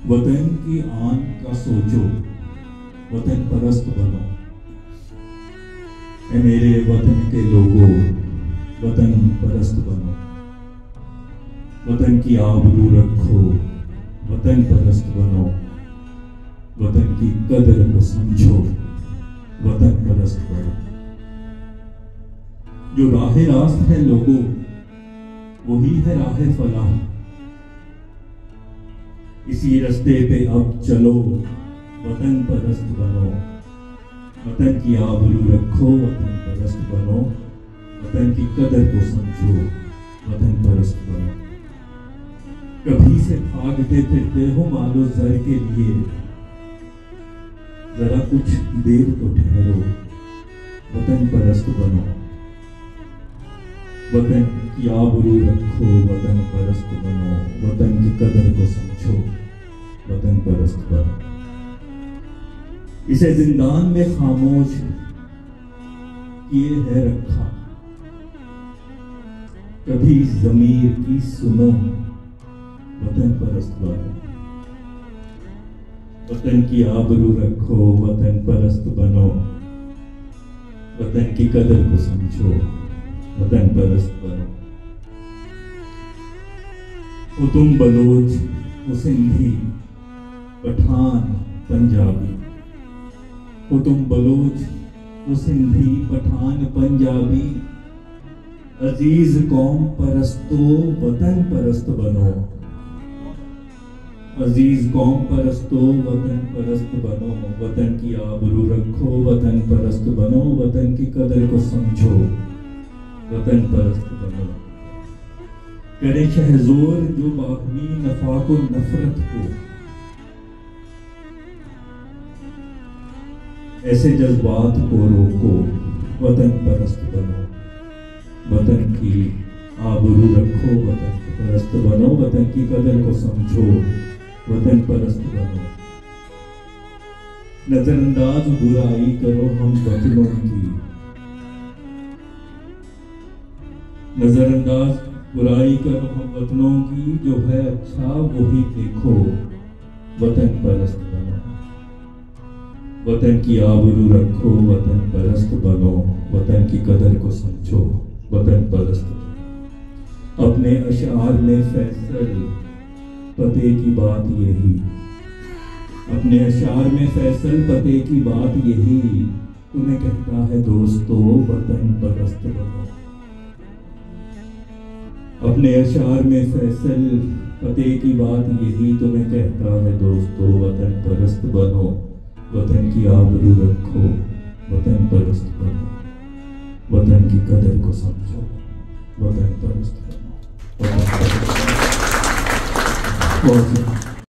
وطن کی آن کا سوچو، وطن پرست بنو۔ اے میرے وطن کے لوگوں، وطن پرست بنو۔ وطن کی آبرو رکھو، وطن پرست بنو۔ وطن کی قدر کو سمجھو، وطن پرست بنو۔ جو راہ راست ہے لوگوں، وہی ہے راہ فلاح۔ اسی رستے پہ اب چلو، وطن پرست بنو۔ وطن کی آبرو رکھو، وطن پرست بنو۔ وطن کی قدر کو سمجھو، وطن پرست بنو۔ کبھی سے بھاگتے پھرتے ہو مال و زر کے لیے، ذرا کچھ دیر تو ٹھہرو، وطن پرست بنو۔ وطن کی آبرو رکھو، وطن پرست بنو۔ وطن کی قدر کو سمجھو، وطن پرست بنو۔ اسے زندان میں خاموش کیے ہے رکھا، کبھی ضمیر کی سنو، وطن پرست بنو۔ وطن کی آبرو رکھو، وطن پرست بنو۔ وطن کی قدر کو سمجھو، وطن پرست بنو۔ ہو تم بلوچ، ہو سندھی، پٹھان، پنجابی۔ ہو تم بلوچ، ہو سندھی، پٹھان، پنجابی۔ عزیز قوم پرستو، وطن پرست بنو۔ عزیز قوم پرستو، وطن پرست بنو۔ وطن کی آبرو رکھو، وطن پرست بنو۔ وطن کی قدر کو سمجھو، وطن پرست بنو۔ کرے شہزور جو باہمی نفاق و نفرت کو، ایسے جذبات کو روکو، وطن پرست بنو۔ وطن کی آبرو رکھو، وطن پرست بنو۔ وطن کی قدر کو سمجھو، وطن پرست بنو۔ نظر انداز برائی کرو ہم وطنوں کی، نظر انداز برائی کرو ہم وطنوں کی۔ جو ہے اچھا وہی دیکھو، وطن پرست بنو۔ وطن کی آبرو رکھو، وطن پرست بنو۔ وطن کی قدر کو سمجھو، وطن پرست بنو۔ اپنے اشعار میں فیصل پتے کی بات یہی، اپنے اشعار میں فیصل پتے کی بات یہی، تمہیں کہتا ہے دوستو، وطن پرست بنو۔ اپنے اشعار میں فیصل پتے کی بات یہی، تمہیں کہتا ہے دوستو، وطن پرست بنو۔ وطن کی آبرو رکھو، وطن پرست بنو۔ وطن کی قدر کو سمجھو، وطن پرست بنو۔